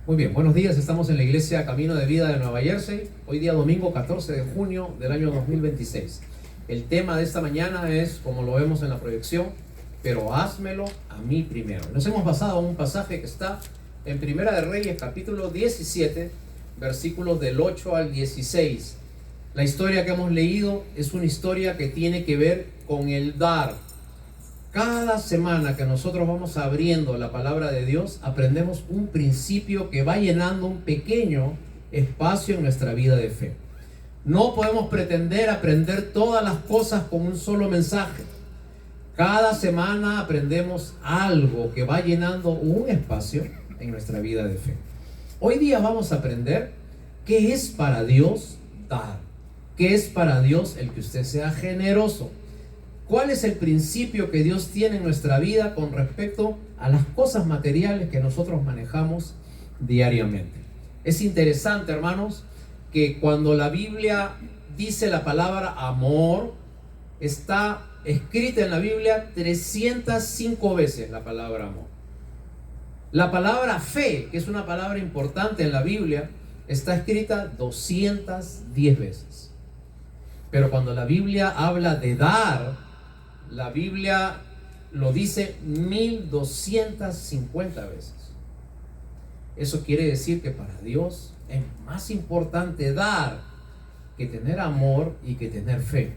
Muy bien, buenos días. Estamos en la iglesia Camino de Vida de Nueva Jersey. Hoy día domingo 14 de junio del año 2026. El tema de esta mañana es, como lo vemos en la proyección, pero házmelo a mí primero. Nos hemos basado en un pasaje que está en Primera de Reyes, capítulo 17, versículos del 8 al 16. La historia que hemos leído es una historia que tiene que ver con el dar. Cada semana que nosotros vamos abriendo la palabra de Dios, aprendemos un principio que va llenando un pequeño espacio en nuestra vida de fe. No podemos pretender aprender todas las cosas con un solo mensaje. Cada semana aprendemos algo que va llenando un espacio en nuestra vida de fe. Hoy día vamos a aprender qué es para Dios dar. ¿Qué es para Dios el que usted sea generoso? ¿Cuál es el principio que Dios tiene en nuestra vida con respecto a las cosas materiales que nosotros manejamos diariamente? Es interesante, hermanos, que cuando la Biblia dice la palabra amor, está escrita en la Biblia 305 veces la palabra amor. La palabra fe, que es una palabra importante en la Biblia, está escrita 210 veces. Pero cuando la Biblia habla de dar, la Biblia lo dice 1250 veces. Eso quiere decir que para Dios es más importante dar que tener amor y que tener fe.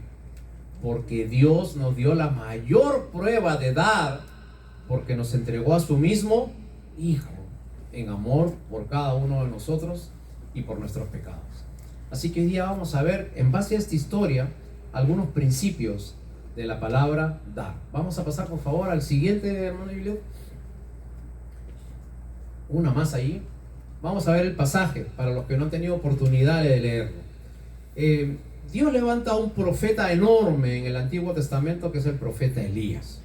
Porque Dios nos dio la mayor prueba de dar, porque nos entregó a su mismo Hijo en amor por cada uno de nosotros y por nuestros pecados. Así que hoy día vamos a ver, en base a esta historia, algunos principios de la palabra dar. Vamos a pasar por favor al siguiente, hermano Julio. Una más ahí. Vamos a ver el pasaje para los que no han tenido oportunidad de leerlo. Dios levanta a un profeta enorme en el Antiguo Testamento, que es el profeta Elías.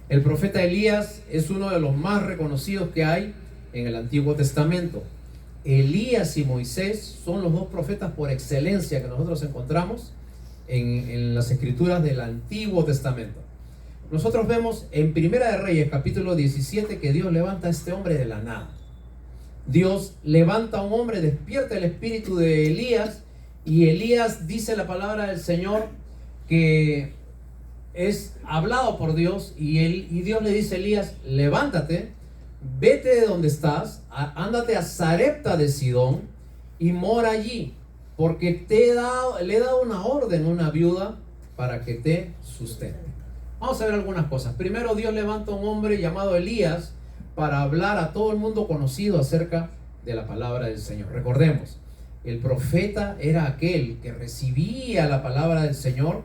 El profeta Elías es uno de los más reconocidos que hay en el Antiguo Testamento. Elías y Moisés son los dos profetas por excelencia que nosotros encontramos en las escrituras del Antiguo Testamento. Nosotros vemos en Primera de Reyes capítulo 17 que Dios levanta a este hombre de la nada. Dios levanta a un hombre, despierta el espíritu de Elías, y Elías dice la palabra del Señor que es hablado por Dios, y Dios le dice a Elías: levántate, vete de donde estás, ándate a Sarepta de Sidón y mora allí, porque le he dado una orden a una viuda para que te sustente. Vamos a ver algunas cosas. Primero, Dios levanta a un hombre llamado Elías para hablar a todo el mundo conocido acerca de la palabra del Señor. Recordemos, el profeta era aquel que recibía la palabra del Señor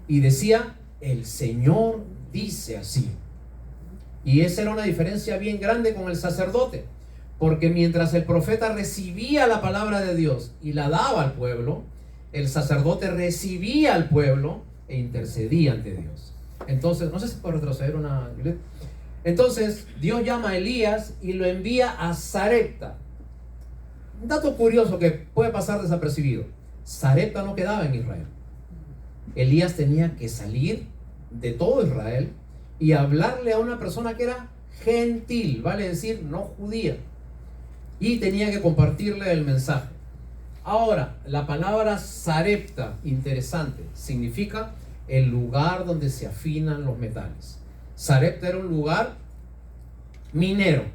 y decía: el Señor dice así. Y esa era una diferencia bien grande con el sacerdote, porque mientras el profeta recibía la palabra de Dios y la daba al pueblo, el sacerdote recibía al pueblo e intercedía ante Dios. Entonces, no sé si puedo retroceder una... Entonces, Dios llama a Elías y lo envía a Sarepta. Un dato curioso que puede pasar desapercibido: Sarepta no quedaba en Israel. Elías tenía que salir de todo Israel y hablarle a una persona que era gentil, vale decir, no judía, y tenía que compartirle el mensaje. Ahora, la palabra Sarepta, interesante, significa el lugar donde se afinan los metales. Sarepta era un lugar minero,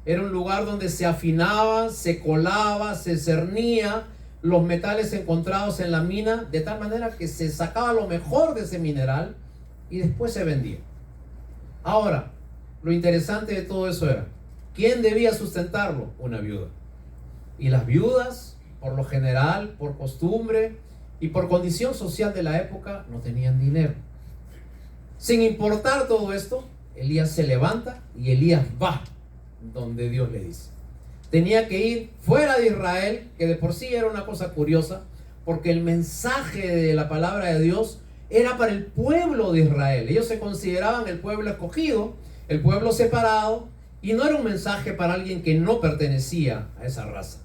era un lugar donde se afinaba, se colaba, se cernía los metales encontrados en la mina, de tal manera que se sacaba lo mejor de ese mineral y después se vendía. Ahora, lo interesante de todo eso era: ¿quién debía sustentarlo? Una viuda. Y las viudas, por lo general, por costumbre y por condición social de la época, no tenían dinero. Sin importar todo esto, Elías se levanta y Elías va donde Dios le dice. Tenía que ir fuera de Israel, que de por sí era una cosa curiosa, porque el mensaje de la palabra de Dios era para el pueblo de Israel. Ellos se consideraban el pueblo escogido, el pueblo separado, y no era un mensaje para alguien que no pertenecía a esa raza.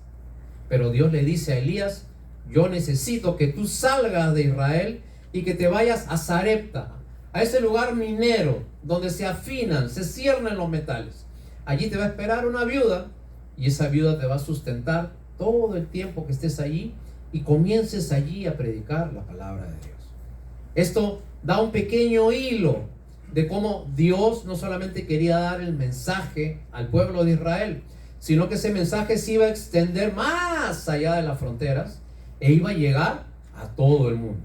Pero Dios le dice a Elías: yo necesito que tú salgas de Israel y que te vayas a Sarepta, a ese lugar minero donde se afinan, se ciernen los metales. Allí te va a esperar una viuda y esa viuda te va a sustentar todo el tiempo que estés allí y comiences allí a predicar la palabra de Dios. Esto da un pequeño hilo de cómo Dios no solamente quería dar el mensaje al pueblo de Israel, sino que ese mensaje se iba a extender más allá de las fronteras e iba a llegar a todo el mundo.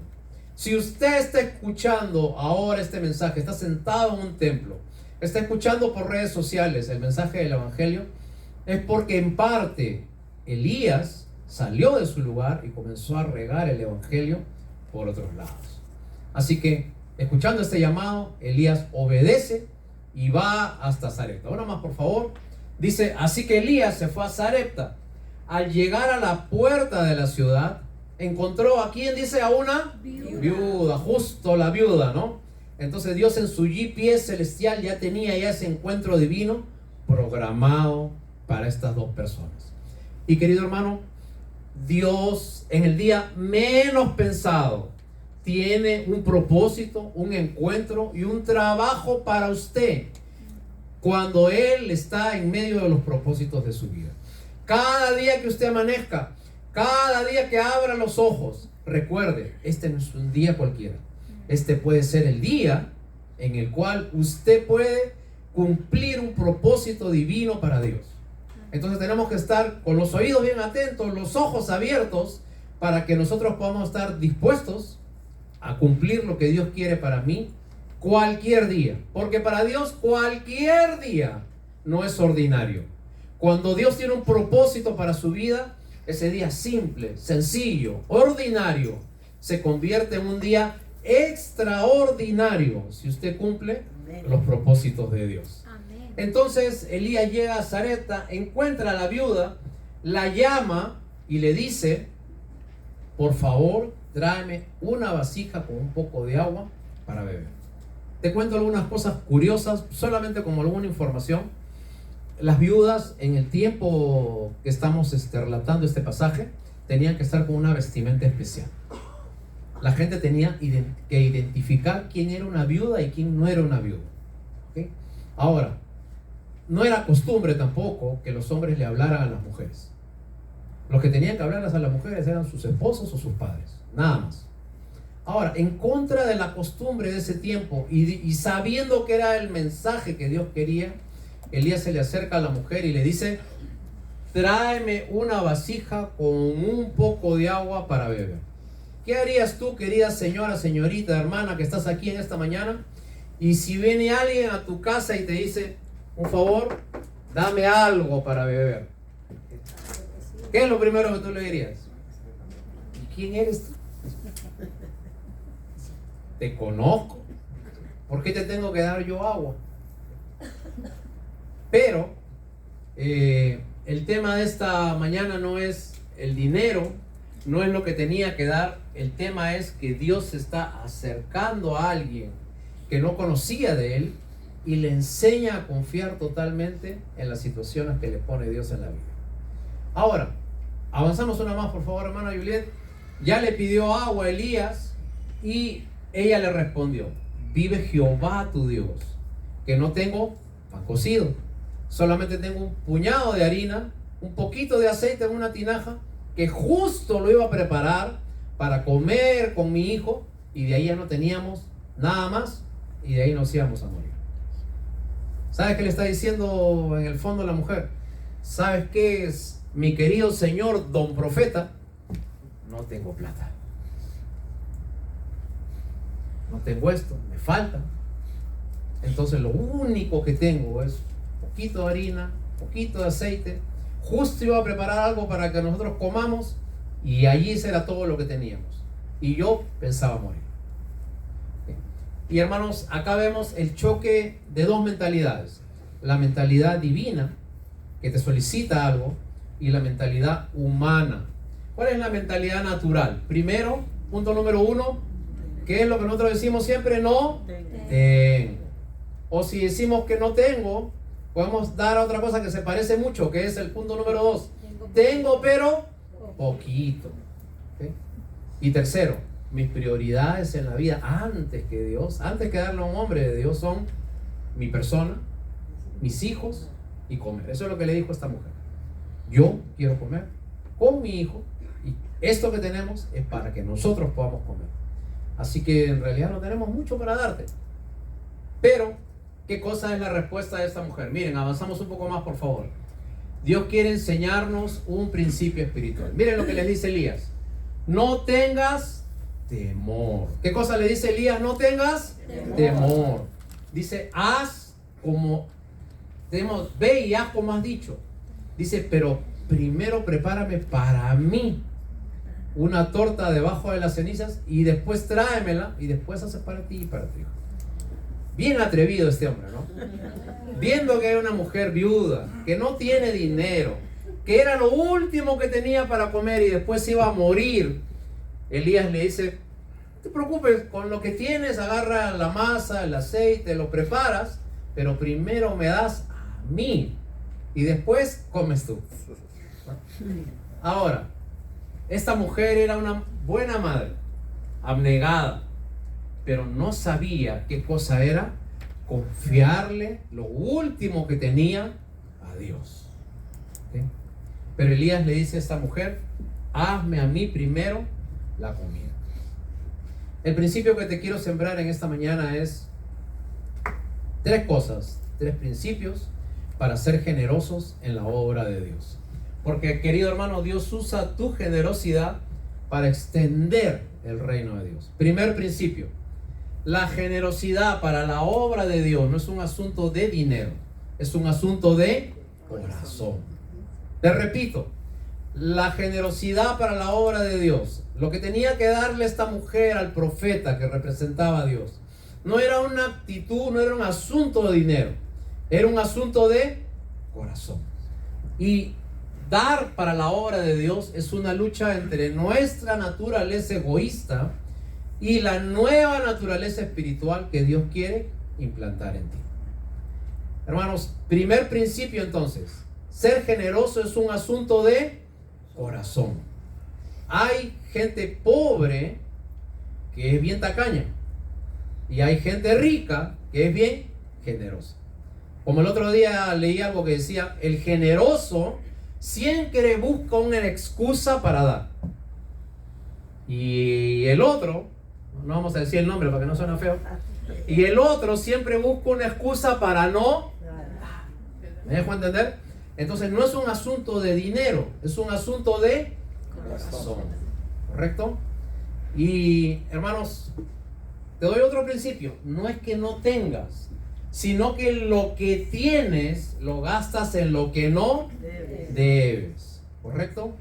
Si usted está escuchando ahora este mensaje, está sentado en un templo, está escuchando por redes sociales el mensaje del Evangelio, es porque en parte Elías salió de su lugar y comenzó a regar el Evangelio por otros lados. Así que, escuchando este llamado, Elías obedece y va hasta Sarepta. Ahora más, por favor. Dice, así que Elías se fue a Sarepta. Al llegar a la puerta de la ciudad, encontró a quién, dice, a una viuda, justo la viuda, ¿no? Entonces Dios en su GPS celestial ya tenía ese encuentro divino programado para estas dos personas. Y querido hermano, Dios en el día menos pensado tiene un propósito, un encuentro y un trabajo para usted cuando Él está en medio de los propósitos de su vida. Cada día que usted amanezca, cada día que abra los ojos, recuerde, este no es un día cualquiera. Este puede ser el día en el cual usted puede cumplir un propósito divino para Dios. Entonces tenemos que estar con los oídos bien atentos, los ojos abiertos, para que nosotros podamos estar dispuestos a cumplir lo que Dios quiere para mí cualquier día. Porque para Dios cualquier día no es ordinario. Cuando Dios tiene un propósito para su vida, ese día simple, sencillo, ordinario, se convierte en un día extraordinario si usted cumple los propósitos de Dios. Entonces Elías llega a Sarepta, encuentra a la viuda, la llama y le dice, por favor, tráeme una vasija con un poco de agua para beber. Te cuento algunas cosas curiosas, solamente como alguna información. Las viudas, en el tiempo que estamos relatando este pasaje, tenían que estar con una vestimenta especial. La gente tenía que identificar quién era una viuda y quién no era una viuda. ¿Okay? Ahora, no era costumbre tampoco que los hombres le hablaran a las mujeres. Los que tenían que hablarles a las mujeres eran sus esposos o sus padres, nada más. Ahora, en contra de la costumbre de ese tiempo y sabiendo que era el mensaje que Dios quería, Elías se le acerca a la mujer y le dice, tráeme una vasija con un poco de agua para beber. ¿Qué harías tú, querida señora, señorita, hermana, que estás aquí en esta mañana? Y si viene alguien a tu casa y te dice, por favor, dame algo para beber, ¿qué es lo primero que tú le dirías? ¿Y quién eres tú? Te conozco. ¿Por qué te tengo que dar yo agua? Pero el tema de esta mañana no es el dinero, no es lo que tenía que dar. El tema es que Dios se está acercando a alguien que no conocía de él y le enseña a confiar totalmente en las situaciones que le pone Dios en la vida. Ahora, avanzamos una más, por favor, hermana Juliet. Ya le pidió agua a Elías y ella le respondió, vive Jehová tu Dios, que no tengo pan cocido, solamente tengo un puñado de harina, un poquito de aceite en una tinaja, que justo lo iba a preparar para comer con mi hijo, y de ahí ya no teníamos nada más, y de ahí nos íbamos a morir. ¿Sabes qué le está diciendo en el fondo la mujer? ¿Sabes qué es, mi querido señor don profeta? No tengo plata, no tengo esto, me falta. Entonces lo único que tengo es poquito de harina, poquito de aceite. Justo iba a preparar algo para que nosotros comamos y allí era todo lo que teníamos. Y yo pensaba morir. Y hermanos, acá vemos el choque de dos mentalidades. La mentalidad divina, que te solicita algo, y la mentalidad humana. ¿Cuál es la mentalidad natural? Primero, punto número 1, ¿qué es lo que nosotros decimos siempre? No tengo. O si decimos que no tengo, podemos dar a otra cosa que se parece mucho, que es el punto número 2. Tengo, pero poquito. ¿Okay? Y tercero, mis prioridades en la vida antes que Dios, antes que darle a un hombre de Dios, son mi persona, mis hijos y comer. Eso es lo que le dijo esta mujer. yo quiero comer con mi hijo y esto que tenemos es para que nosotros podamos comer. Así que en realidad no tenemos mucho para darte. Pero, ¿qué cosa es la respuesta de esta mujer? Miren, avanzamos un poco más, por favor. Dios quiere enseñarnos un principio espiritual. Miren lo que les dice Elías. No tengas temor. ¿Qué cosa le dice Elías? No tengas temor. Dice, haz como ve y haz como has dicho. Dice, pero primero prepárame para mí una torta debajo de las cenizas y después tráemela y después haces para ti y para ti. Bien atrevido este hombre, ¿no? Viendo que hay una mujer viuda, que no tiene dinero, que era lo último que tenía para comer y después se iba a morir, Elías le dice, no te preocupes, con lo que tienes agarra la masa, el aceite, lo preparas, pero primero me das a mí y después comes tú. Ahora, esta mujer era una buena madre, abnegada, pero no sabía qué cosa era confiarle lo último que tenía a Dios. ¿Sí? Pero Elías le dice a esta mujer, hazme a mí primero la comida. El principio que te quiero sembrar en esta mañana es tres cosas, tres principios para ser generosos en la obra de Dios. Porque, querido hermano, Dios usa tu generosidad para extender el reino de Dios. Primer principio, la generosidad para la obra de Dios no es un asunto de dinero, es un asunto de corazón. Te repito, la generosidad para la obra de Dios, lo que tenía que darle esta mujer al profeta que representaba a Dios, no era una actitud, no era un asunto de dinero, era un asunto de corazón. Y dar para la obra de Dios es una lucha entre nuestra naturaleza egoísta y la nueva naturaleza espiritual que Dios quiere implantar en ti. Hermanos, primer principio entonces, ser generoso es un asunto de corazón. Hay gente pobre que es bien tacaña y hay gente rica que es bien generosa. Como el otro día leí algo que decía, el generoso siempre busca una excusa para dar. Y el otro, no vamos a decir el nombre para que no suene feo, y el otro siempre busca una excusa para no dar. ¿Me dejo entender? Entonces no es un asunto de dinero, es un asunto de corazón. ¿Correcto? Y hermanos, te doy otro principio. No es que no tengas, sino que lo que tienes lo gastas en lo que no debes. ¿Correcto?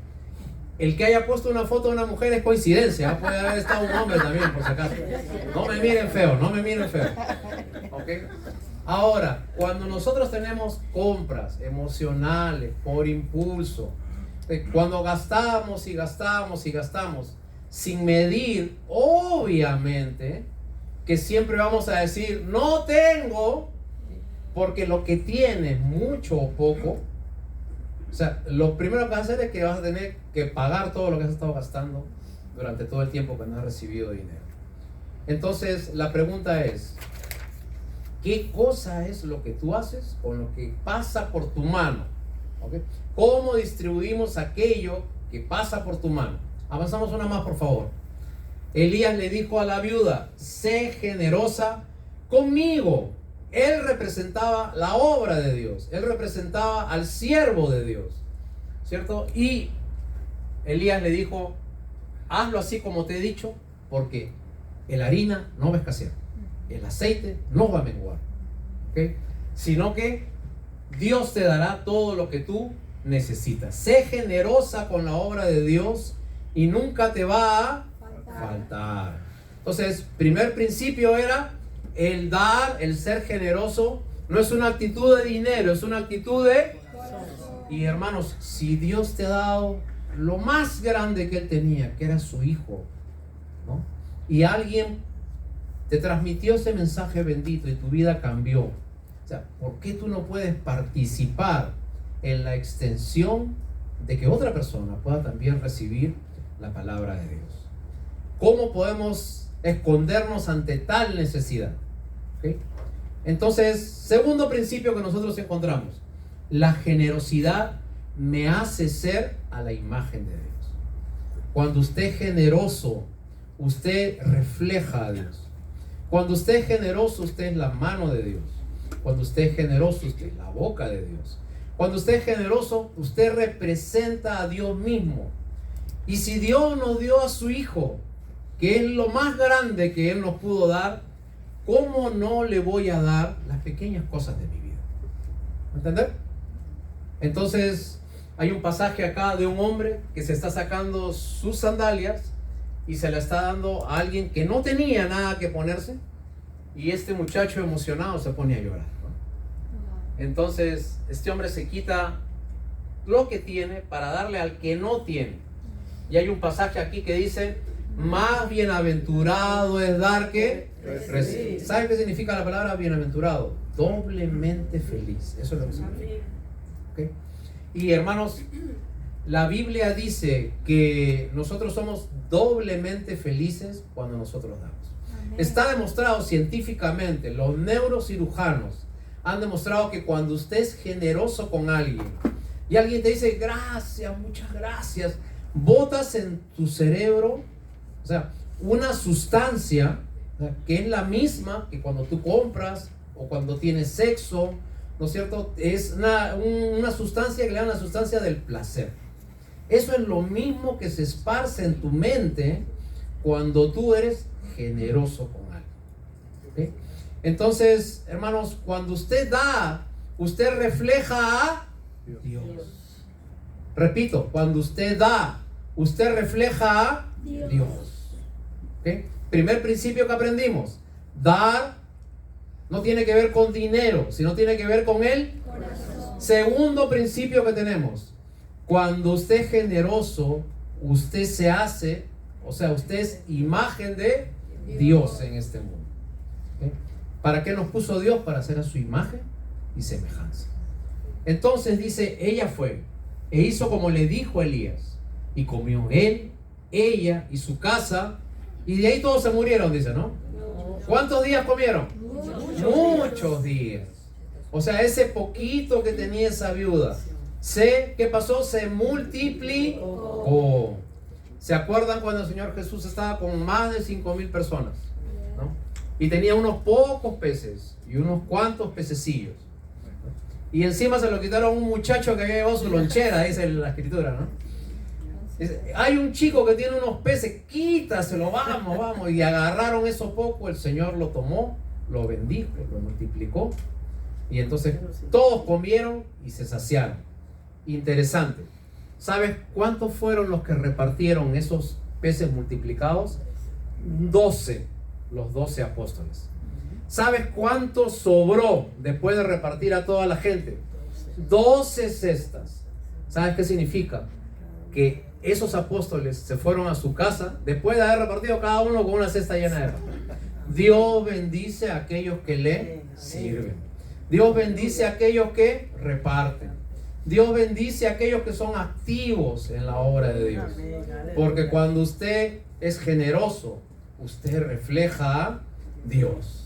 El que haya puesto una foto de una mujer es coincidencia. Puede haber estado un hombre también, por si acaso. No me miren feo, no me miren feo. ¿Ok? Ahora, cuando nosotros tenemos compras emocionales por impulso, cuando gastamos y gastamos y gastamos sin medir, obviamente que siempre vamos a decir no tengo, porque lo que tienes, mucho o poco, o sea, lo primero que vas a hacer es que vas a tener que pagar todo lo que has estado gastando durante todo el tiempo que no has recibido dinero. Entonces la pregunta es, ¿qué cosa es lo que tú haces con lo que pasa por tu mano? ¿Okay? ¿Cómo distribuimos aquello que pasa por tu mano? Avanzamos una más, por favor. Elías le dijo a la viuda, sé generosa conmigo. Él representaba la obra de Dios, él representaba al siervo de Dios, ¿cierto? Y Elías le dijo, hazlo así como te he dicho, porque la harina no va a escasear, el aceite no va a menguar, ¿okay? Sino que Dios te dará todo lo que tú necesitas. Sé generosa con la obra de Dios y nunca te va a faltar. Entonces, primer principio era el dar, el ser generoso. No es una actitud de dinero, es una actitud de... Y hermanos, si Dios te ha dado lo más grande que Él tenía, que era su Hijo, ¿no? Y alguien te transmitió ese mensaje bendito y tu vida cambió. O sea, ¿por qué tú no puedes participar en la extensión de que otra persona pueda también recibir la palabra de Dios? ¿Cómo podemos escondernos ante tal necesidad? ¿Okay? Entonces, segundo principio que nosotros encontramos, la generosidad me hace ser a la imagen de Dios. Cuando usted es generoso, usted refleja a Dios. Cuando usted es generoso, usted es la mano de Dios. Cuando usted es generoso, usted es la boca de Dios. Cuando usted es generoso, usted representa a Dios mismo. Y si Dios nos dio a su Hijo, que es lo más grande que Él nos pudo dar, ¿cómo no le voy a dar las pequeñas cosas de mi vida? ¿Entender? Entonces, hay un pasaje acá de un hombre que se está sacando sus sandalias y se la está dando a alguien que no tenía nada que ponerse, y este muchacho emocionado se pone a llorar, ¿no? Entonces, este hombre se quita lo que tiene para darle al que no tiene. Y hay un pasaje aquí que dice: más bienaventurado es dar que recibir. ¿Sabe qué significa la palabra bienaventurado? Doblemente feliz. Eso es lo que significa. ¿Okay? Y hermanos, la Biblia dice que nosotros somos doblemente felices cuando nosotros damos. Amén. Está demostrado científicamente, los neurocirujanos han demostrado que cuando usted es generoso con alguien y alguien te dice gracias, muchas gracias, botas en tu cerebro, o sea, una sustancia, o sea, que es la misma que cuando tú compras o cuando tienes sexo, ¿no es cierto? Es una sustancia que le llaman la sustancia del placer. Eso es lo mismo que se esparce en tu mente cuando tú eres generoso con algo. ¿Okay? Entonces, hermanos, cuando usted da, usted refleja a Dios. Repito, cuando usted da, usted refleja a Dios. ¿Okay? Primer principio que aprendimos: dar no tiene que ver con dinero, sino tiene que ver con el corazón. Segundo principio que tenemos: cuando usted es generoso, usted se hace, o sea, usted es imagen de Dios en este mundo. ¿Okay? ¿Para qué nos puso Dios? Para hacer a su imagen y semejanza. Entonces dice, ella fue e hizo como le dijo Elías, y comió él, ella y su casa, y de ahí todos se murieron, dice, ¿no? ¿Cuántos días comieron? Muchos días. O sea, ese poquito que tenía esa viuda, ¿qué pasó? Se multiplicó. ¿Se acuerdan cuando el Señor Jesús estaba con más de 5,000 personas, ¿no? Y tenía unos pocos peces y unos cuantos pececillos, y encima se lo quitaron a un muchacho que había llevado su lonchera, dice la escritura, ¿no? Dice, hay un chico que tiene unos peces, quítaselo, vamos. Y agarraron eso poco, el Señor lo tomó, lo bendijo, lo multiplicó, y entonces todos comieron y se saciaron. Interesante. ¿Sabes cuántos fueron los que repartieron esos peces multiplicados? 12, los 12 apóstoles. ¿Sabes cuánto sobró después de repartir a toda la gente? 12 cestas. ¿Sabes qué significa? Que esos apóstoles se fueron a su casa después de haber repartido cada uno con una cesta llena de pan. Dios bendice a aquellos que le sirven. Dios bendice a aquellos que reparten. Dios bendice a aquellos que son activos en la obra de Dios. Porque cuando usted es generoso, usted refleja a Dios.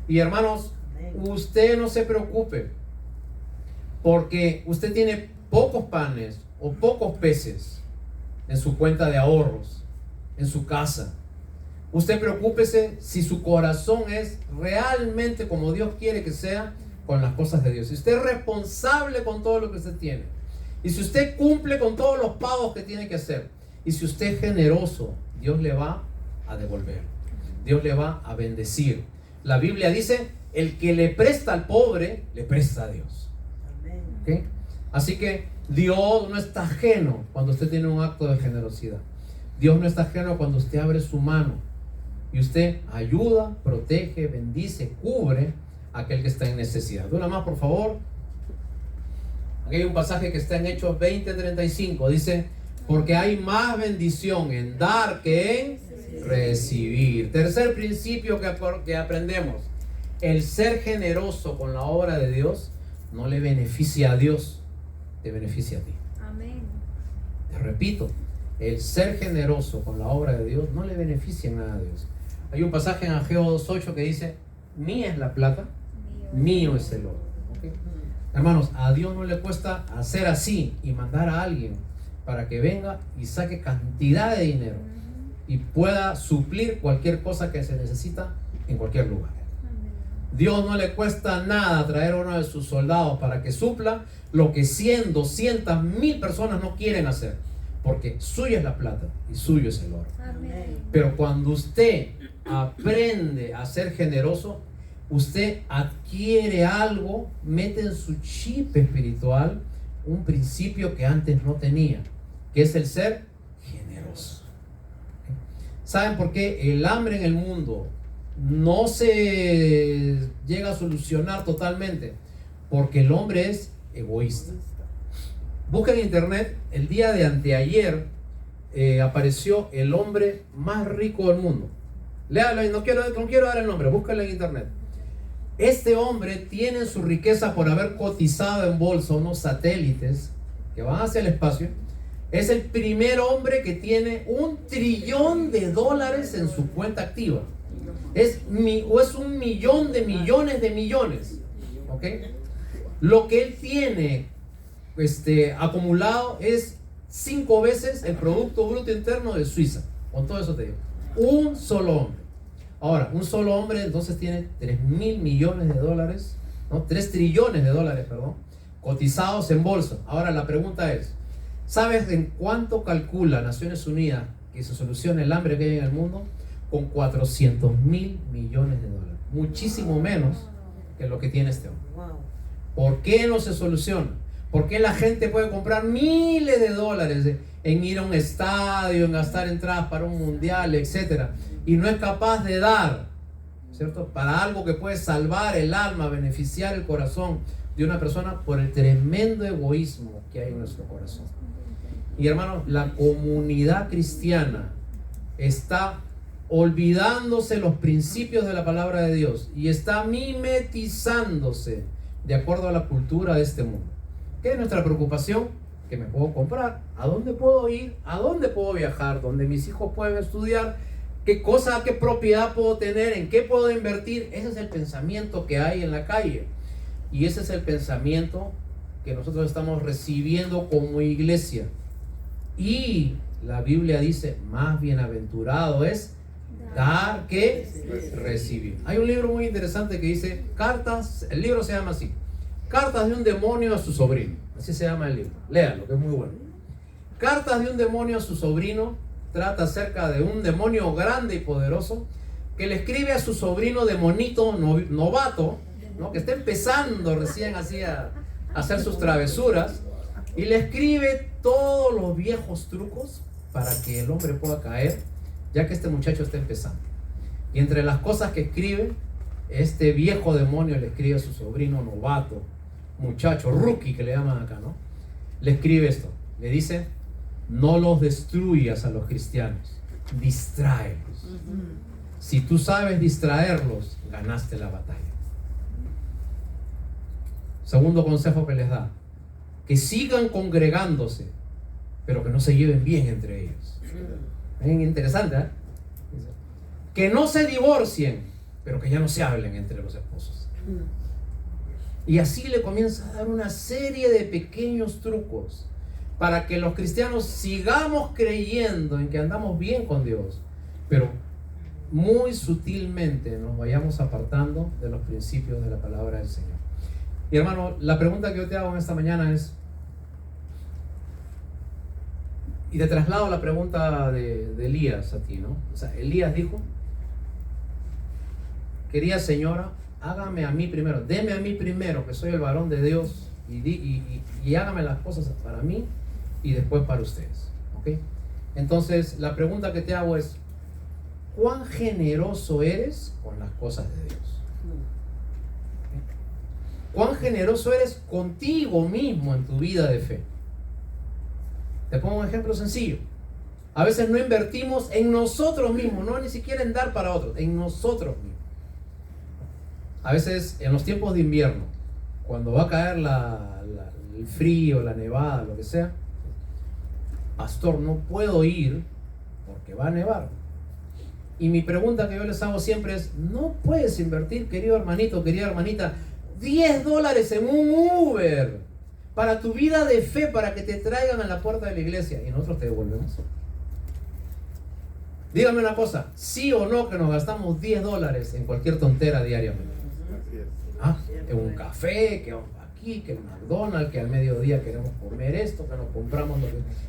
Y hermanos, usted no se preocupe, porque usted tiene pocos panes o pocos peces en su cuenta de ahorros, en su casa. Usted preocúpese si su corazón es realmente como Dios quiere que sea con las cosas de Dios. Si usted es responsable con todo lo que usted tiene, y si usted cumple con todos los pagos que tiene que hacer, y si usted es generoso, Dios le va a devolver. Dios le va a bendecir. La Biblia dice, el que le presta al pobre, le presta a Dios. ¿Okay? Así que Dios no está ajeno cuando usted tiene un acto de generosidad. Dios no está ajeno cuando usted abre su mano y usted ayuda, protege, bendice, cubre a aquel que está en necesidad. Una más, por favor. Aquí hay un pasaje que está en Hechos 20:35. Dice, porque hay más bendición en dar que en recibir. Tercer principio que aprendemos: el ser generoso con la obra de Dios no le beneficia a Dios, te beneficia a ti. Amén. Te repito, el ser generoso con la obra de Dios no le beneficia en nada a Dios. Hay un pasaje en Ageo 2:8 que dice, mía es la plata, mío es el oro. ¿Okay? Hermanos, a Dios no le cuesta hacer así y mandar a alguien para que venga y saque cantidad de dinero y pueda suplir cualquier cosa que se necesita en cualquier lugar. Dios no le cuesta nada traer a uno de sus soldados para que supla lo que 100, 200, 1000 personas no quieren hacer, porque suya es la plata y suyo es el oro. Amén. Pero cuando usted aprende a ser generoso, usted adquiere algo, mete en su chip espiritual un principio que antes no tenía, que es el ser generoso. ¿Saben por qué el hambre en el mundo no se llega a solucionar totalmente? Porque el hombre es egoísta. Busca en internet, el día de anteayer apareció el hombre más rico del mundo. Léalo, no quiero dar el nombre, búscalo en internet. Este hombre tiene su riqueza por haber cotizado en bolsa unos satélites que van hacia el espacio. Es el primer hombre que tiene $1 trillón en su cuenta activa. Es un millón de millones de millones. ¿Ok? Lo que él tiene acumulado es 5 veces el Producto Bruto Interno de Suiza. Con todo eso te digo. Un solo hombre. Ahora, un solo hombre entonces tiene $3.000 millones, ¿no? $3 trillones, perdón, cotizados en bolsa. Ahora la pregunta es, ¿sabes en cuánto calcula Naciones Unidas que se solucione el hambre que hay en el mundo? Con $400.000 millones. Muchísimo menos que lo que tiene este hombre. ¿Por qué no se soluciona? ¿Por qué la gente puede comprar miles de dólares en ir a un estadio, en gastar entradas para un mundial, etcétera, y no es capaz de dar, ¿cierto?, para algo que puede salvar el alma, beneficiar el corazón de una persona, por el tremendo egoísmo que hay en nuestro corazón? Y hermanos, la comunidad cristiana está olvidándose los principios de la palabra de Dios y está mimetizándose de acuerdo a la cultura de este mundo. ¿Qué es nuestra preocupación? ¿Qué me puedo comprar? ¿A dónde puedo ir? ¿A dónde puedo viajar? ¿Dónde mis hijos pueden estudiar? ¿Qué cosa, qué propiedad puedo tener? ¿En qué puedo invertir? Ese es el pensamiento que hay en la calle. Y ese es el pensamiento que nosotros estamos recibiendo como iglesia. Y la Biblia dice, más bienaventurado es dar que recibir. Hay un libro muy interesante que dice cartas, el libro se llama así, Cartas de un demonio a su sobrino. Así se llama el libro. Léanlo, que es muy bueno. Cartas de un demonio a su sobrino. Trata acerca de un demonio grande y poderoso que le escribe a su sobrino demonito novato, ¿no?, que está empezando recién así a hacer sus travesuras, y le escribe todos los viejos trucos para que el hombre pueda caer, ya que este muchacho está empezando. Y entre las cosas que escribe, este viejo demonio le escribe a su sobrino novato, muchacho, rookie que le llaman acá, ¿no? Le escribe esto, le dice: no los destruyas a los cristianos, distráelos. Si tú sabes distraerlos, ganaste la batalla. Segundo consejo que les da: que sigan congregándose, pero que no se lleven bien entre ellos. Es interesante, ¿eh? Que no se divorcien, pero que ya no se hablen entre los esposos. Y así le comienza a dar una serie de pequeños trucos para que los cristianos sigamos creyendo en que andamos bien con Dios, pero muy sutilmente nos vayamos apartando de los principios de la palabra del Señor. Y hermano, la pregunta que yo te hago en esta mañana es, y te traslado la pregunta de Elías a ti, ¿no? O sea, Elías dijo: querida señora, hágame a mí primero, deme a mí primero, que soy el varón de Dios, y hágame las cosas para mí y después para ustedes. ¿Ok? Entonces, la pregunta que te hago es: ¿cuán generoso eres con las cosas de Dios? ¿Cuán generoso eres contigo mismo en tu vida de fe? Te pongo un ejemplo sencillo. A veces no invertimos en nosotros mismos, no ni siquiera en dar para otros, en nosotros mismos. A veces en los tiempos de invierno, cuando va a caer el frío, la nevada, lo que sea, pastor, no puedo ir porque va a nevar. Y mi pregunta que yo les hago siempre es: ¿no puedes invertir, querido hermanito, querida hermanita, $10 en un Uber para tu vida de fe, para que te traigan a la puerta de la iglesia y nosotros te devolvemos. Dígame una cosa, sí o no que nos gastamos $10 en cualquier tontera diariamente. ¿Ah? En un café, que aquí, que en McDonald's, que al mediodía queremos comer esto, que nos compramos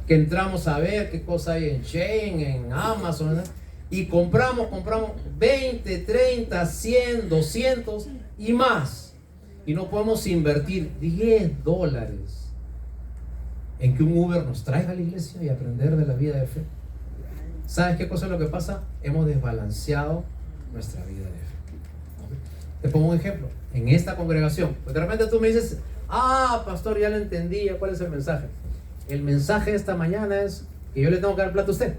que entramos a ver qué cosa hay en Shein, en Amazon, ¿no? Y compramos 20, 30, 100, 200 y más. Y no podemos invertir $10 en que un Uber nos traiga a la iglesia y aprender de la vida de fe. ¿Sabes qué cosa es lo que pasa? Hemos desbalanceado nuestra vida de fe. Te pongo un ejemplo. En esta congregación, pues de repente tú me dices, pastor, ya lo entendí, ¿cuál es el mensaje? El mensaje de esta mañana es que yo le tengo que dar plata a usted.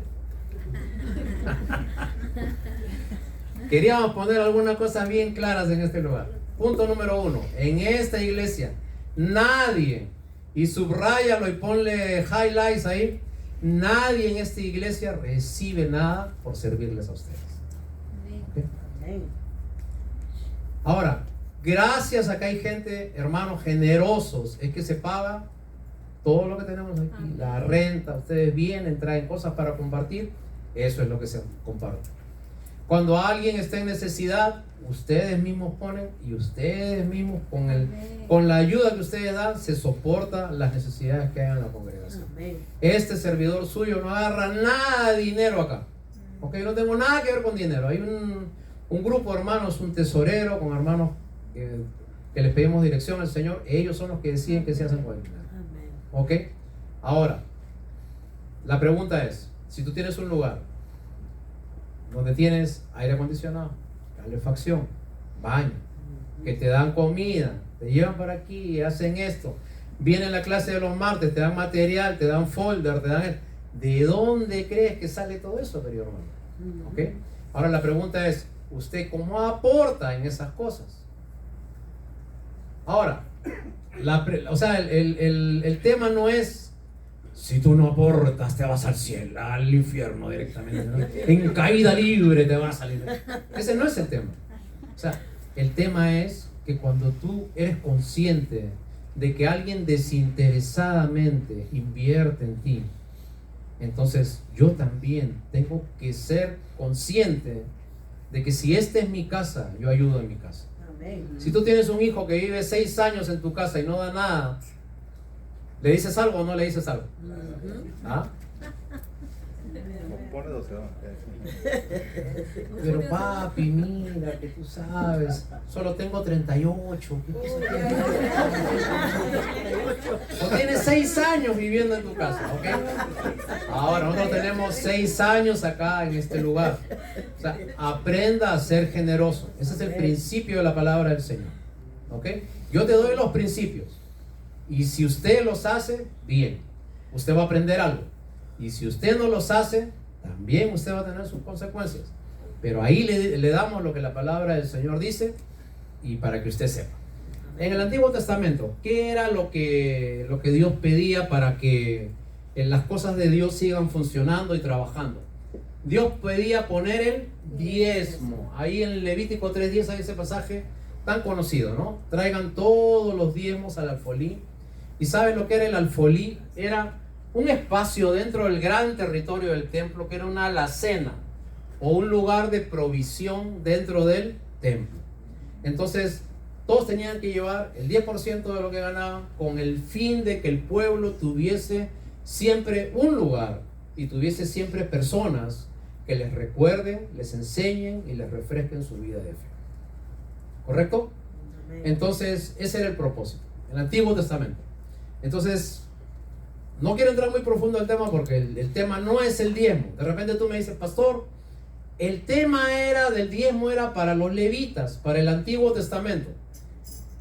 Queríamos poner algunas cosas bien claras en este lugar. Punto número 1, en esta iglesia nadie, y subráyalo y ponle highlights ahí, nadie en esta iglesia recibe nada por servirles a ustedes. ¿Okay? Ahora, gracias a que hay gente, hermanos, generosos, es que se paga todo lo que tenemos aquí, la renta, ustedes vienen, traen cosas para compartir, eso es lo que se comparte. Cuando alguien está en necesidad, ustedes mismos ponen y ustedes mismos con la ayuda que ustedes dan se soporta las necesidades que hay en la congregación. Este servidor suyo no agarra nada de dinero acá. Ok, no tengo nada que ver con dinero. Hay un grupo de hermanos, un tesorero con hermanos que les pedimos dirección al Señor. Ellos son los que deciden qué se hacen con el dinero. Ok, ahora la pregunta es, si tú tienes un lugar donde tienes aire acondicionado, calefacción, baño, que te dan comida, te llevan para aquí, hacen esto, vienen la clase de los martes, te dan material, te dan folder, te dan... ¿De dónde crees que sale todo eso, querido hermano? ¿Ok? Ahora la pregunta es, ¿usted cómo aporta en esas cosas? Ahora, el tema no es si tú no aportas te vas al cielo, al infierno directamente, ¿no? En caída libre te vas a salir. Ese no es el tema. O sea, el tema es que cuando tú eres consciente de que alguien desinteresadamente invierte en ti, entonces yo también tengo que ser consciente de que si esta es mi casa, yo ayudo en mi casa. Si tú tienes un hijo que vive 6 años en tu casa y no da nada, ¿le dices algo o no le dices algo? ¿Ah? Pone 12. Pero papi, mira, que tú sabes, solo tengo 38. O tienes 6 años viviendo en tu casa, ¿ok? Ahora, nosotros tenemos 6 años acá en este lugar. O sea, aprenda a ser generoso. Ese es el principio de la palabra del Señor, ¿ok? Yo te doy los principios. Y si usted los hace, bien, usted va a aprender algo. Y si usted no los hace, también usted va a tener sus consecuencias. Pero ahí le damos lo que la palabra del Señor dice y para que usted sepa. En el Antiguo Testamento, ¿qué era lo que Dios pedía para que las cosas de Dios sigan funcionando y trabajando? Dios pedía poner el diezmo. Ahí en Levítico 3:10 hay ese pasaje tan conocido, ¿no? Traigan todos los diezmos al alfolí. ¿Y saben lo que era el alfolí? Era un espacio dentro del gran territorio del templo que era una alacena o un lugar de provisión dentro del templo. Entonces todos tenían que llevar el 10% de lo que ganaban con el fin de que el pueblo tuviese siempre un lugar y tuviese siempre personas que les recuerden, les enseñen y les refresquen su vida de fe. ¿Correcto? Entonces ese era el propósito, el Antiguo Testamento. Entonces no quiero entrar muy profundo al tema porque el tema no es el diezmo. De repente tú me dices, pastor, el tema del diezmo era para los levitas, para el Antiguo Testamento.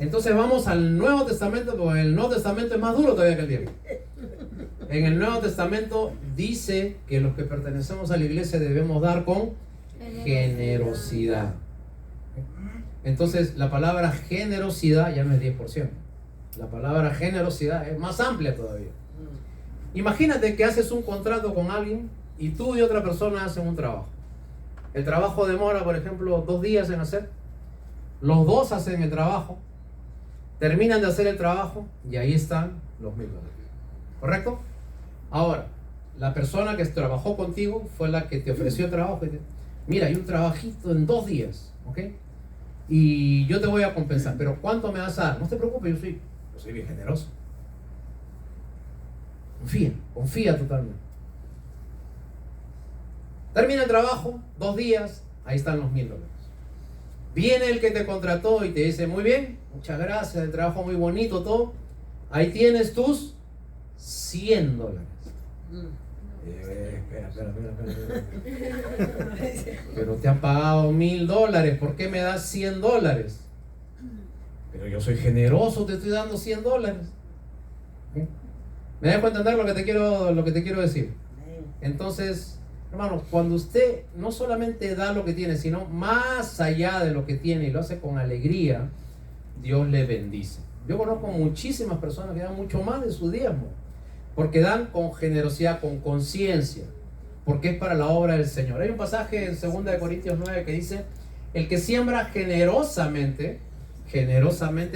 Entonces vamos al Nuevo Testamento, porque el Nuevo Testamento es más duro todavía que el diezmo. En el Nuevo Testamento dice que los que pertenecemos a la iglesia debemos dar con generosidad. Entonces la palabra generosidad ya no es 10%. La palabra generosidad es más amplia todavía. Imagínate que haces un contrato con alguien y tú y otra persona hacen un trabajo. El trabajo demora, por ejemplo, 2 días en hacer. Los dos hacen el trabajo Terminan de hacer el trabajo y ahí están los $1,000. ¿Correcto? Ahora, la persona que trabajó contigo fue la que te ofreció el trabajo. Mira, hay un trabajito en 2 días, ¿ok? Y yo te voy a compensar, pero ¿cuánto me vas a dar? No te preocupes, yo soy bien generoso. Confía totalmente. Termina el trabajo, 2 días, ahí están los $1,000. Viene el que te contrató y te dice, muy bien, muchas gracias, el trabajo muy bonito, todo. Ahí tienes tus $100. Espera. Pero te han pagado $1,000, ¿por qué me das $100? Pero yo soy generoso, te estoy dando $100. ¿Sí? ¿Me dejo entender lo que te quiero decir? Entonces, hermanos, cuando usted no solamente da lo que tiene, sino más allá de lo que tiene y lo hace con alegría, Dios le bendice. Yo conozco muchísimas personas que dan mucho más de su diezmo, porque dan con generosidad, con conciencia, porque es para la obra del Señor. Hay un pasaje en 2 de Corintios 9 que dice, el que siembra generosamente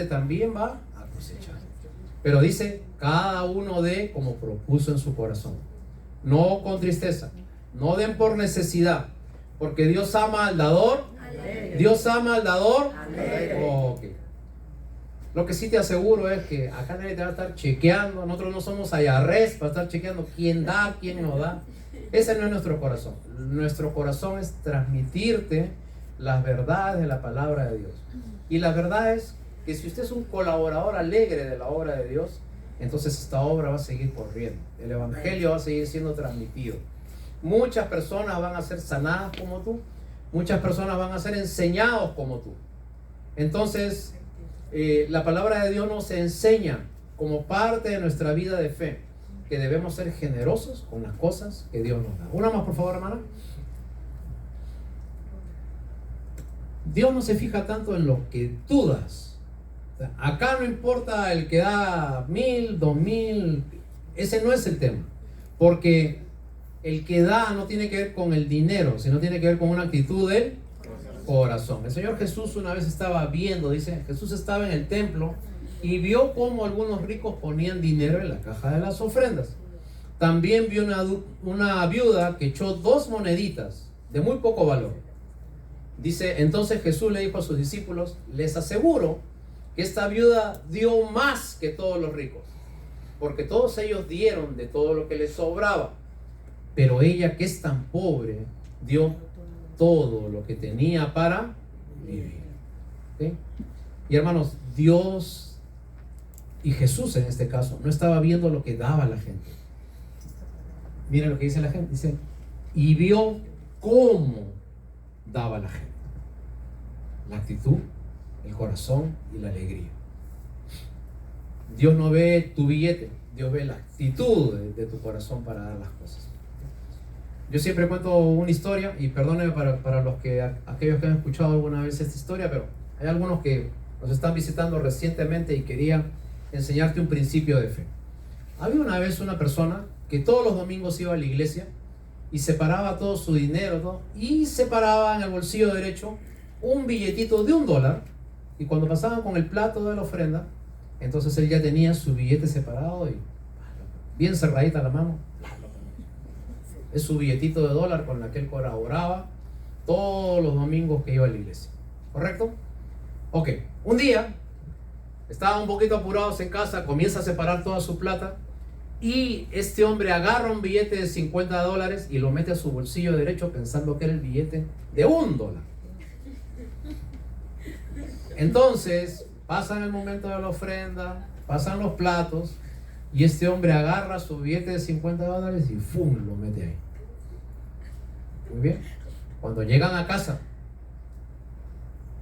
también va a cosechar. Pero dice, cada uno dé como propuso en su corazón, no con tristeza, no den por necesidad, porque Dios ama al dador. Dios ama al dador. Okay. Lo que sí te aseguro es que acá nadie te va a estar chequeando. Nosotros no somos IRS para estar chequeando quién da, quién no da. Ese no es nuestro corazón. Nuestro corazón es transmitirte las verdades de la palabra de Dios. Y la verdad es que si usted es un colaborador alegre de la obra de Dios, entonces esta obra va a seguir corriendo. El evangelio va a seguir siendo transmitido. Muchas personas van a ser sanadas como tú. Muchas personas van a ser enseñados como tú. Entonces, la palabra de Dios nos enseña como parte de nuestra vida de fe que debemos ser generosos con las cosas que Dios nos da. Una más, por favor, hermana. Dios no se fija tanto en lo que tú das. O sea, acá no importa el que da 1,000, 2,000. Ese no es el tema. Porque el que da no tiene que ver con el dinero, sino tiene que ver con una actitud del corazón. El Señor Jesús una vez estaba viendo, dice, Jesús estaba en el templo y vio cómo algunos ricos ponían dinero en la caja de las ofrendas. También vio una viuda que echó 2 moneditas de muy poco valor. Dice, entonces Jesús le dijo a sus discípulos, les aseguro que esta viuda dio más que todos los ricos, porque todos ellos dieron de todo lo que les sobraba, pero ella, que es tan pobre, dio todo lo que tenía para vivir. ¿Sí? Y hermanos, Dios y Jesús en este caso no estaba viendo lo que daba la gente. Miren lo que dice la gente, dice, y vio cómo daba la gente. La actitud, el corazón y la alegría. Dios no ve tu billete, Dios ve la actitud de tu corazón para dar las cosas. Yo siempre cuento una historia, y perdónenme para aquellos que han escuchado alguna vez esta historia, pero hay algunos que nos están visitando recientemente y quería enseñarte un principio de fe. Había una vez una persona que todos los domingos iba a la iglesia y separaba todo su dinero, y separaba en el bolsillo derecho un billetito de $1, y cuando pasaban con el plato de la ofrenda, entonces él ya tenía su billete separado y bien cerradita la mano. Es su billetito de $1 con la que él colaboraba todos los domingos que iba a la iglesia. ¿Correcto? Ok, un día estaban un poquito apurados en casa, comienza a separar toda su plata y este hombre agarra un billete de $50 y lo mete a su bolsillo derecho pensando que era el billete de $1. Entonces pasan el momento de la ofrenda, pasan los platos, y este hombre agarra su billete de $50 y ¡fum!, lo mete ahí. Muy bien. Cuando llegan a casa,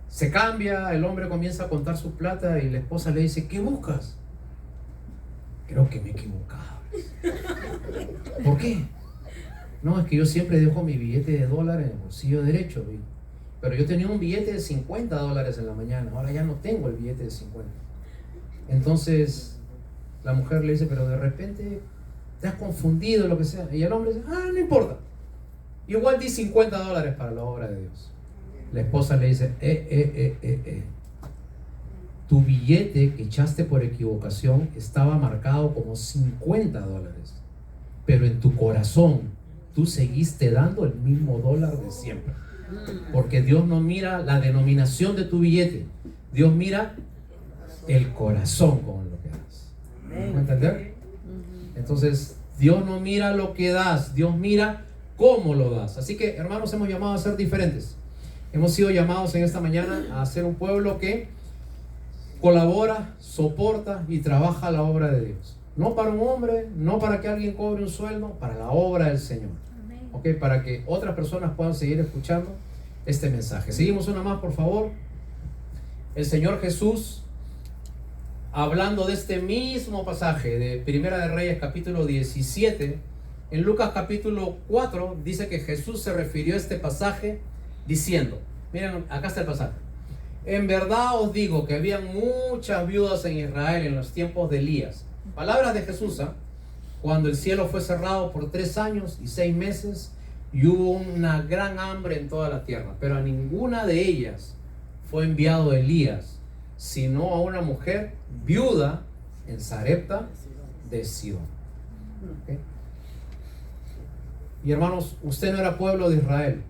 se cambia, el hombre comienza a contar su plata y la esposa le dice, ¿qué buscas? Creo que me he equivocado. ¿Por qué? No, es que yo siempre dejo mi billete de $1 en el bolsillo derecho, pero yo tenía un billete de $50 en la mañana, ahora ya no tengo el billete de 50. Entonces la mujer le dice, pero de repente te has confundido, lo que sea. Y el hombre dice, no importa, igual di $50 para la obra de Dios. La esposa le dice, tu billete que echaste por equivocación estaba marcado como $50, pero en tu corazón tú seguiste dando el mismo dólar de siempre. Porque Dios no mira la denominación de tu billete, Dios mira el corazón con lo que das. ¿Me entender? Entonces, Dios no mira lo que das, Dios mira cómo lo das. Así que, hermanos, hemos llamado a ser diferentes. Hemos sido llamados en esta mañana a ser un pueblo que colabora, soporta y trabaja la obra de Dios. No para un hombre, no para que alguien cobre un sueldo, para la obra del Señor. ¿Ok? Para que otras personas puedan seguir escuchando este mensaje. Seguimos una más, por favor. El Señor Jesús, hablando de este mismo pasaje de Primera de Reyes capítulo 17, en Lucas capítulo 4 dice que Jesús se refirió a este pasaje diciendo, miren, acá está el pasaje: en verdad os digo que había muchas viudas en Israel en los tiempos de Elías. Palabras de Jesús, cuando el cielo fue cerrado por 3 años y 6 meses y hubo una gran hambre en toda la tierra, pero a ninguna de ellas fue enviado Elías, sino a una mujer viuda en Sarepta de Sidón. ¿Okay? Y hermanos, usted no era pueblo de Israel,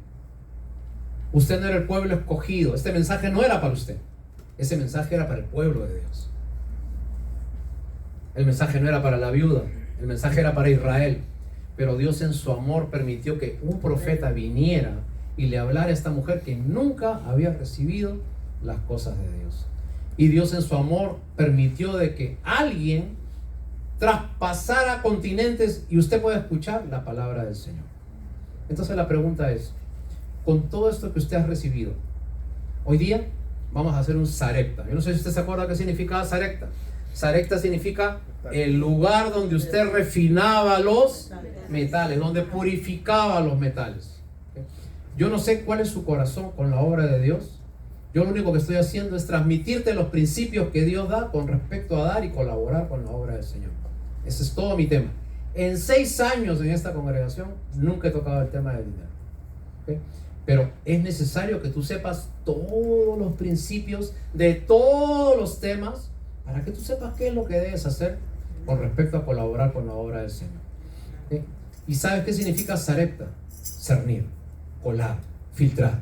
usted no era el pueblo escogido. Este mensaje no era para usted, ese mensaje era para el pueblo de Dios. El mensaje no era para la viuda, el mensaje era para Israel. Pero Dios en su amor permitió que un profeta viniera y le hablara a esta mujer que nunca había recibido las cosas de Dios. Y Dios en su amor permitió de que alguien traspasara continentes y usted pueda escuchar la palabra del Señor. Entonces la pregunta es, con todo esto que usted ha recibido, hoy día vamos a hacer un Sarepta. Yo no sé si usted se acuerda qué significaba Sarepta. Sarepta significa el lugar donde usted refinaba los metales, donde purificaba los metales. Yo no sé cuál es su corazón con la obra de Dios. Yo lo único que estoy haciendo es transmitirte los principios que Dios da con respecto a dar y colaborar con la obra del Señor. Ese es todo mi tema. En 6 años en esta congregación nunca he tocado el tema del dinero. ¿Okay? Pero es necesario que tú sepas todos los principios de todos los temas para que tú sepas qué es lo que debes hacer con respecto a colaborar con la obra del Señor. ¿Okay? ¿Y sabes qué significa Sarepta? Cernir, colar, filtrar.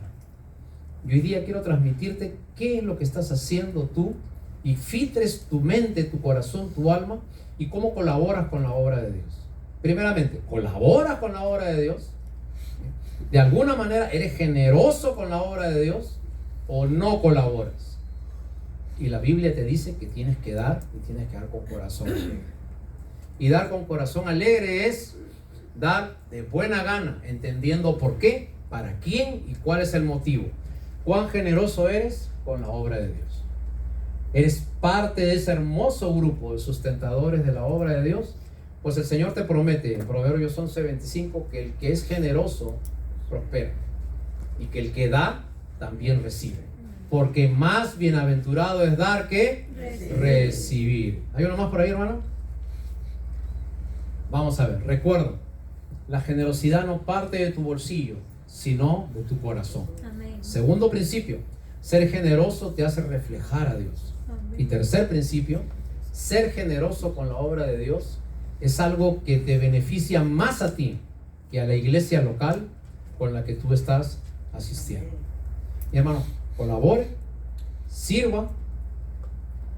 Y hoy día quiero transmitirte qué es lo que estás haciendo tú y filtres tu mente, tu corazón, tu alma y cómo colaboras con la obra de Dios. Primeramente, ¿colaboras con la obra de Dios? ¿De alguna manera eres generoso con la obra de Dios o no colaboras? Y la Biblia te dice que tienes que dar y tienes que dar con corazón alegre. Y dar con corazón alegre es dar de buena gana, entendiendo por qué, para quién y cuál es el motivo. ¿Cuán generoso eres con la obra de Dios? ¿Eres parte de ese hermoso grupo de sustentadores de la obra de Dios? Pues el Señor te promete en Proverbios 11:25 que el que es generoso prospera y que el que da también recibe. Porque más bienaventurado es dar que recibir. ¿Hay uno más por ahí, hermano? Vamos a ver, recuerda, la generosidad no parte de tu bolsillo, sino de tu corazón. Amén. Segundo principio, ser generoso te hace reflejar a Dios. Amén. Y tercer principio, ser generoso con la obra de Dios es algo que te beneficia más a ti que a la iglesia local con la que tú estás asistiendo. Mi hermano, colabore, sirva,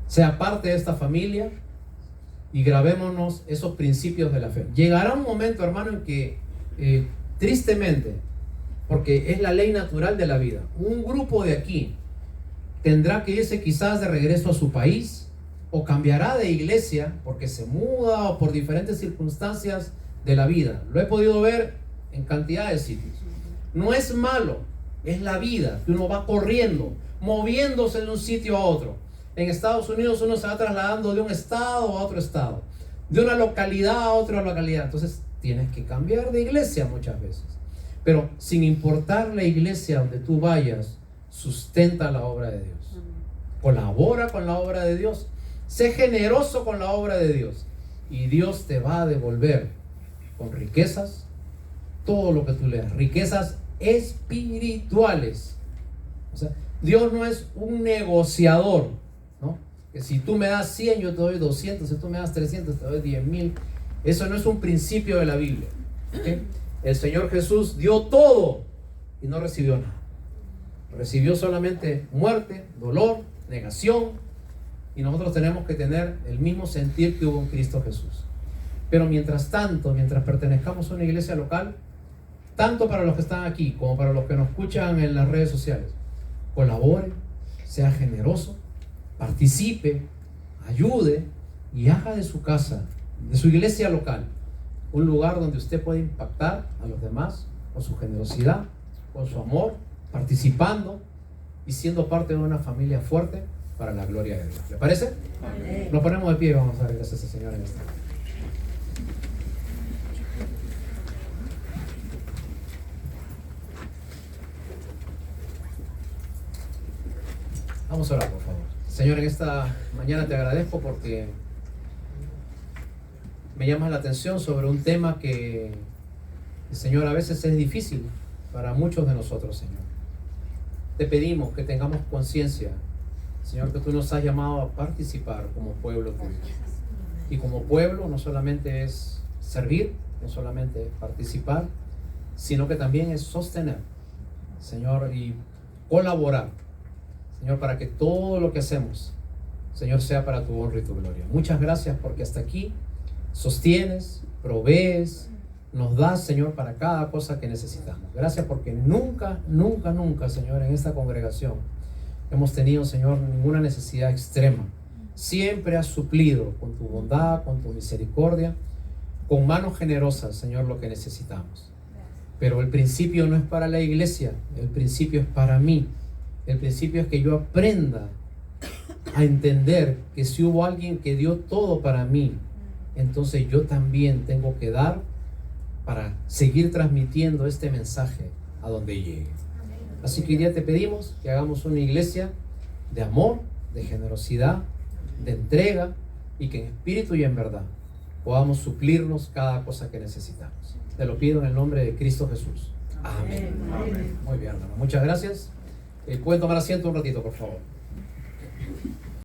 sea parte de esta familia y grabémonos esos principios de la fe. Llegará un momento, hermano, en que tristemente, porque es la ley natural de la vida, un grupo de aquí tendrá que irse quizás de regreso a su país o cambiará de iglesia porque se muda o por diferentes circunstancias de la vida. Lo he podido ver en cantidad de sitios. No es malo, es la vida, que uno va corriendo, moviéndose de un sitio a otro. En Estados Unidos uno se va trasladando de un estado a otro estado, de una localidad a otra localidad. Entonces tienes que cambiar de iglesia muchas veces. Pero sin importar la iglesia donde tú vayas, sustenta la obra de Dios. Colabora con la obra de Dios. Sé generoso con la obra de Dios. Y Dios te va a devolver con riquezas todo lo que tú le das. Riquezas espirituales. O sea, Dios no es un negociador, ¿no? Que si tú me das 100, yo te doy 200, si tú me das 300, te doy 10,000. Eso no es un principio de la Biblia. ¿Okay? El Señor Jesús dio todo y no recibió nada. Recibió solamente muerte, dolor, negación, y nosotros tenemos que tener el mismo sentir que hubo en Cristo Jesús. Pero mientras tanto, mientras pertenezcamos a una iglesia local, tanto para los que están aquí como para los que nos escuchan en las redes sociales, colabore, sea generoso, participe, ayude y haga de su casa, de su iglesia local, un lugar donde usted puede impactar a los demás con su generosidad, con su amor, participando y siendo parte de una familia fuerte para la gloria de Dios. ¿Le parece? Amén. Nos ponemos de pie y vamos a dar gracias al Señor en esta hora. Vamos a orar, por favor. Señor, en esta mañana te agradezco porque me llamas la atención sobre un tema que, Señor, a veces es difícil para muchos de nosotros, Señor. Te pedimos que tengamos conciencia, Señor, que tú nos has llamado a participar como pueblo tuyo. Y como pueblo no solamente es servir, no solamente es participar, sino que también es sostener, Señor, y colaborar, Señor, para que todo lo que hacemos, Señor, sea para tu honra y tu gloria. Muchas gracias porque hasta aquí sostienes, provees, nos das, Señor, para cada cosa que necesitamos. Gracias porque nunca, nunca, nunca, Señor, en esta congregación hemos tenido, Señor, ninguna necesidad extrema. Siempre has suplido con tu bondad, con tu misericordia, con manos generosas, Señor, lo que necesitamos. Pero el principio no es para la iglesia, el principio es para mí. El principio es que yo aprenda a entender que si hubo alguien que dio todo para mí, entonces yo también tengo que dar para seguir transmitiendo este mensaje a donde llegue. Así que hoy día te pedimos que hagamos una iglesia de amor, de generosidad, de entrega, y que en espíritu y en verdad podamos suplirnos cada cosa que necesitamos. Te lo pido en el nombre de Cristo Jesús. Amén. Amén. Muy bien, hermano. Muchas gracias. ¿Pueden tomar asiento un ratito, por favor?